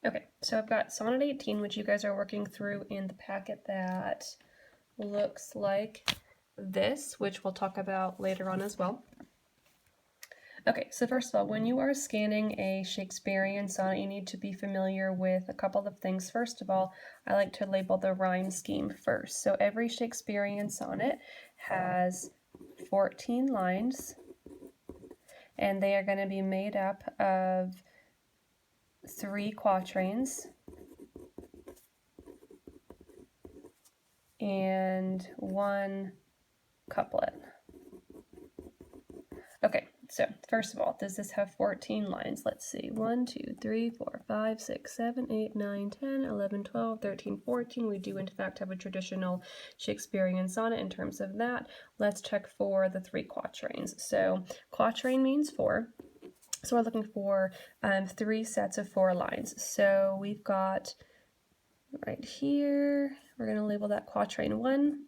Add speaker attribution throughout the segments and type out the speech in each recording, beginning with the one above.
Speaker 1: Okay, so I've got Sonnet 18, which you guys are working through in the packet that looks like this, which we'll talk about later on as well. Okay, so first of all, when you are scanning a Shakespearean sonnet, you need to be familiar with a couple of things. First of all, I like to label the rhyme scheme first. So every Shakespearean sonnet has 14 lines, and they are going to be made up of 3 quatrains and 1 couplet. Okay, so first of all, does this have 14 lines? Let's see. 1, 2, 3, 4, 5, 6, 7, 8, 9, 10, 11, 12, 13, 14. We do in fact have a traditional Shakespearean sonnet in terms of that. Let's check for the 3 quatrains. So quatrain means 4. So we're looking for 3 sets of 4 lines. So we've got right here, we're going to label that quatrain 1.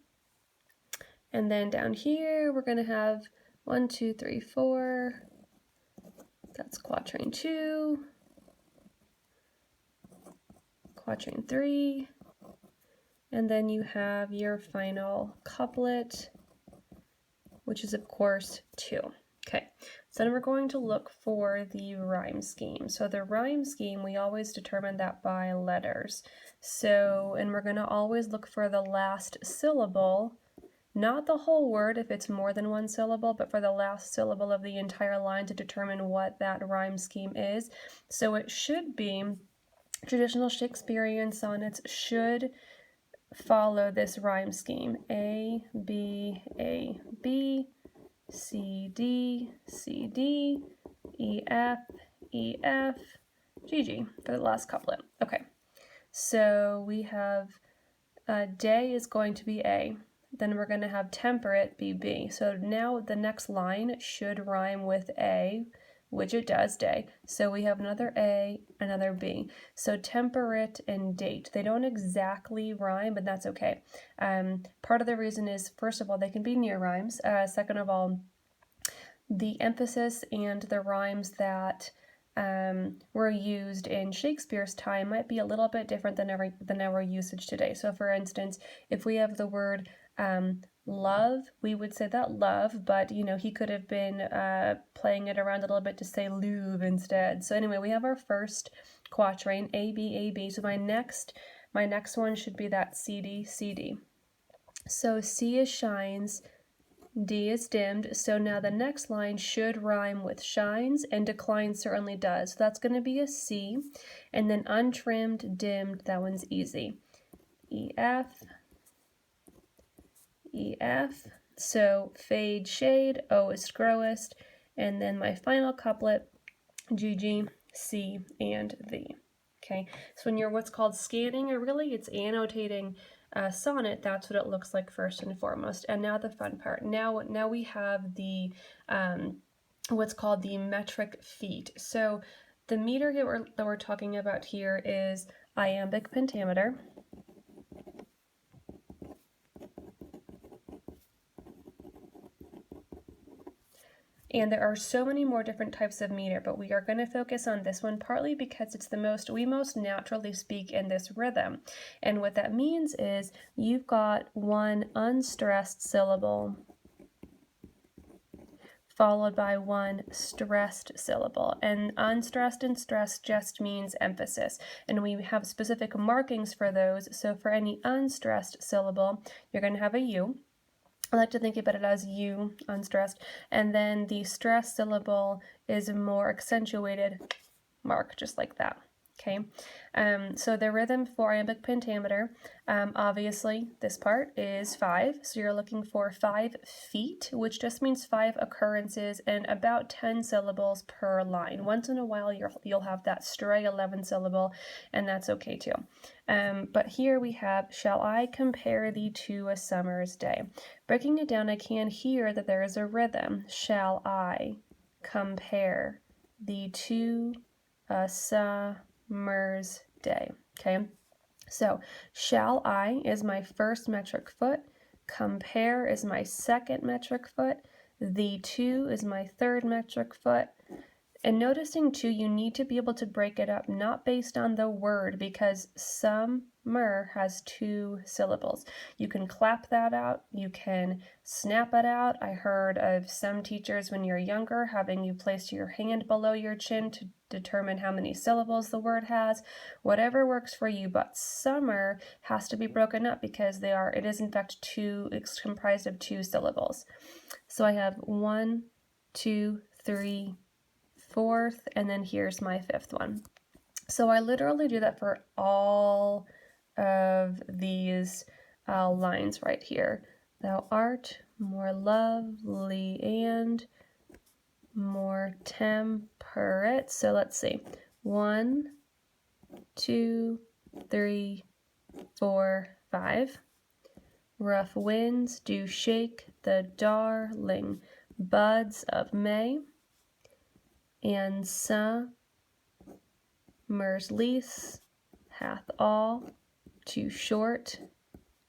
Speaker 1: And then down here, we're going to have 1, 2, 3, 4. That's quatrain 2. Quatrain 3. And then you have your final couplet, which is, of course, 2. Okay, so then we're going to look for the rhyme scheme. So the rhyme scheme, we always determine that by letters. So, and we're going to always look for the last syllable, not the whole word if it's more than 1 syllable, but for the last syllable of the entire line to determine what that rhyme scheme is. So it should be, traditional Shakespearean sonnets should follow this rhyme scheme. A, B, C, D, C, D, E, F, G, G for the last couplet. Okay, so we have day is going to be A. Then we're going to have temperate be B. So now the next line should rhyme with A, which it does, day. So we have another A, another B. So temperate and date, they don't exactly rhyme, but that's okay. Part of the reason is, first of all, they can be near rhymes. Second of all, the emphasis and the rhymes that were used in Shakespeare's time might be a little bit different than our usage today. So for instance, if we have the word love, we would say that love, but you know, he could have been playing it around a little bit to say lube instead. So anyway, we have our first quatrain, A, B. So my next one should be that CD, CD. So C is shines, D is dimmed, so now the next line should rhyme with shines, and decline certainly does. So that's going to be a C, and then untrimmed, dimmed, that one's easy. E, F, so fade, shade, Oist, growest, and then my final couplet, G, C, and the. Okay, so when you're what's called scanning, or really it's annotating sonnet, that's what it looks like first and foremost. And now the fun part. Now we have the what's called the metric feet. So the meter that we're talking about here is iambic pentameter. And there are so many more different types of meter, but we are going to focus on this one partly because it's we most naturally speak in this rhythm. And what that means is you've got one unstressed syllable followed by one stressed syllable. And unstressed and stressed just means emphasis. And we have specific markings for those. So for any unstressed syllable, you're going to have a U. I like to think about it as U, unstressed, and then the stressed syllable is a more accentuated mark, just like that. Okay, so the rhythm for iambic pentameter, obviously this part is 5, so you're looking for 5 feet, which just means 5 occurrences and about 10 syllables per line. Once in a while you'll have that stray 11 syllable, and that's okay too. But here we have, shall I compare thee to a summer's day? Breaking it down, I can hear that there is a rhythm. Shall I compare thee to a summer's day? Okay, so shall I is my first metric foot, compare is my second metric foot, the to is my third metric foot, And noticing too, you need to be able to break it up, not based on the word, because summer has 2 syllables. You can clap that out, you can snap it out. I heard of some teachers when you're younger having you place your hand below your chin to determine how many syllables the word has. Whatever works for you, but summer has to be broken up because it is in fact it's comprised of 2 syllables. So I have 1, 2, 3, 4th, and then here's my 5th one. So I literally do that for all of these lines right here. Thou art more lovely and more temperate. So let's see. 1, 2, 3, 4, 5. Rough winds do shake the darling buds of May, and summer's lease hath all too short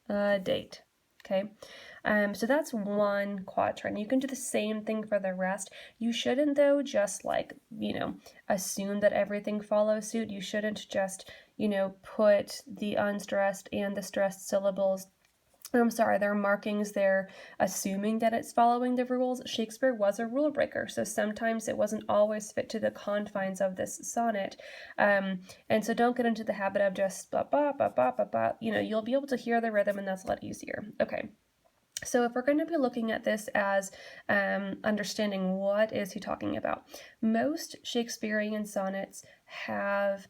Speaker 1: a date. Okay, so that's one quatrain. You can do the same thing for the rest. You shouldn't, though, just assume that everything follows suit. You shouldn't just, put the unstressed and the stressed syllables. I'm sorry, there are markings there assuming that it's following the rules. Shakespeare was a rule breaker, so sometimes it wasn't always fit to the confines of this sonnet. And so don't get into the habit of just ba ba ba ba ba ba. You'll be able to hear the rhythm, and that's a lot easier. Okay. So if we're going to be looking at this as understanding what is he talking about, most Shakespearean sonnets have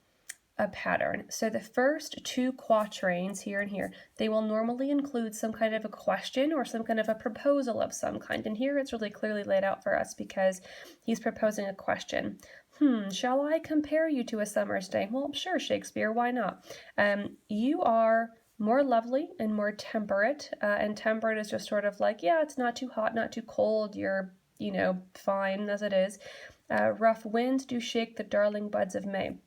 Speaker 1: a pattern. So the first 2 quatrains here and here, they will normally include some kind of a question or some kind of a proposal of some kind. And here it's really clearly laid out for us because he's proposing a question. Shall I compare you to a summer's day? Well, sure, Shakespeare, why not? You are more lovely and more temperate, and temperate is just sort of like, yeah, it's not too hot, not too cold, you're, fine as it is. Rough winds do shake the darling buds of May.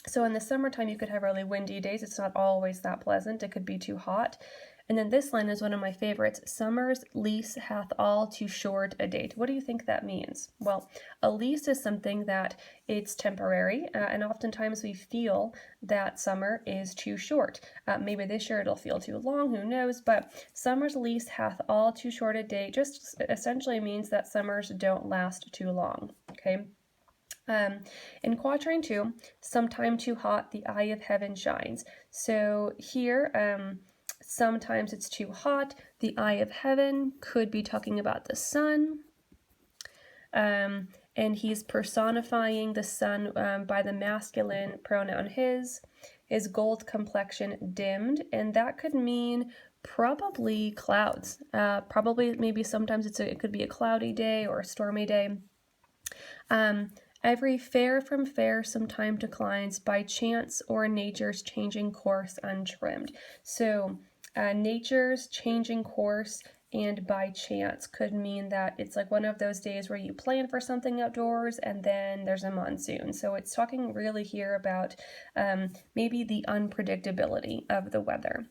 Speaker 1: So in the summertime, you could have really windy days. It's not always that pleasant. It could be too hot. And then this line is one of my favorites. Summer's lease hath all too short a date. What do you think that means? Well, a lease is something that it's temporary, and oftentimes we feel that summer is too short. Maybe this year it'll feel too long, who knows? But summer's lease hath all too short a date just essentially means that summers don't last too long, okay? In quatrain 2, sometime too hot, the eye of heaven shines. So here, sometimes it's too hot. The eye of heaven could be talking about the sun. And he's personifying the sun by the masculine pronoun his gold complexion dimmed, and that could mean probably clouds. Probably, maybe sometimes it could be a cloudy day or a stormy day. Every fair from fair sometime declines by chance or nature's changing course untrimmed. So nature's changing course and by chance could mean that it's like one of those days where you plan for something outdoors and then there's a monsoon. So it's talking really here about maybe the unpredictability of the weather.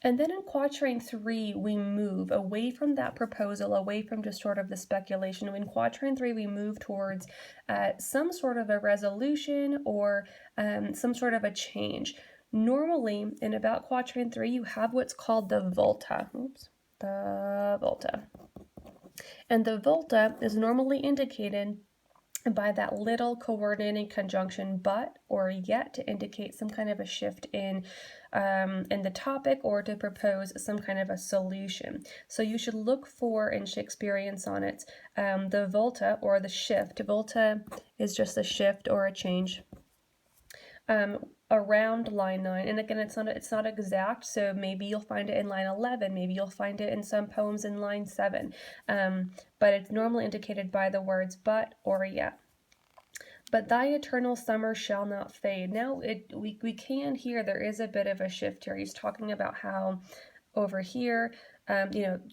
Speaker 1: And then in quatrain 3, we move away from that proposal, away from just sort of the speculation. In quatrain 3, we move towards some sort of a resolution or some sort of a change. Normally, in about quatrain 3, you have what's called the volta. The volta. And the volta is normally indicated by that little coordinating conjunction but or yet to indicate some kind of a shift in the topic or to propose some kind of a solution. So you should look for in Shakespearean sonnets the volta or the shift. Volta is just a shift or a change around line 9, and again it's not exact, so maybe you'll find it in line 11, maybe you'll find it in some poems in line 7, but it's normally indicated by the words but or yet. But thy eternal summer shall not fade. Now we can hear there is a bit of a shift here. He's talking about how over here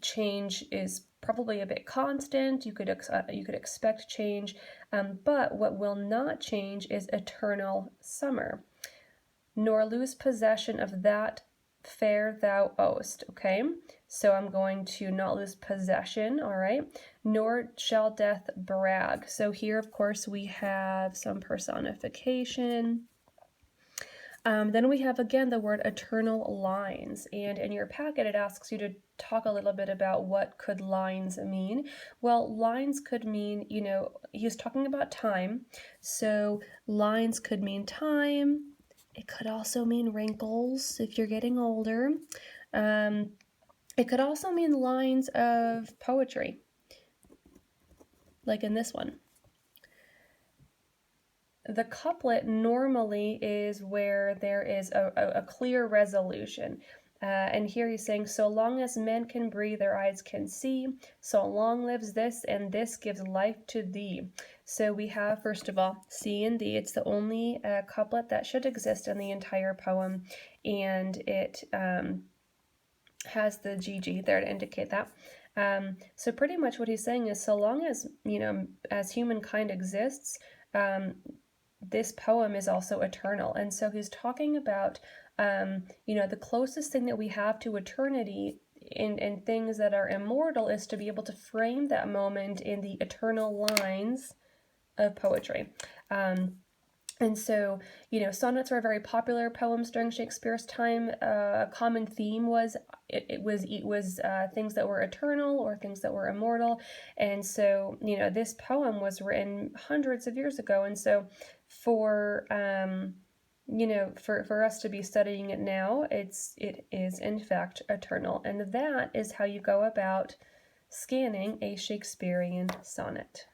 Speaker 1: change is probably a bit constant. You could expect change, but what will not change is eternal summer, nor lose possession of that fair thou owest, okay? So I'm going to not lose possession, all right? Nor shall death brag. So here, of course, we have some personification. Then we have, again, the word eternal lines. And in your packet, it asks you to talk a little bit about what could lines mean. Well, lines could mean, he's talking about time. So lines could mean time. It could also mean wrinkles if you're getting older. It could also mean lines of poetry, like in this one. The couplet normally is where there is a clear resolution. And here he's saying, so long as men can breathe, their eyes can see, so long lives this, and this gives life to thee. So we have, first of all, see and thee. It's the only couplet that should exist in the entire poem, and it has the GG there to indicate that. So pretty much what he's saying is, so long as, as humankind exists, this poem is also eternal. And so he's talking about, the closest thing that we have to eternity in things that are immortal is to be able to frame that moment in the eternal lines of poetry. And so, sonnets were very popular poems during Shakespeare's time. A common theme was it was things that were eternal or things that were immortal. And so, this poem was written hundreds of years ago. And so, for us to be studying it now, it is in fact eternal. And that is how you go about scanning a Shakespearean sonnet.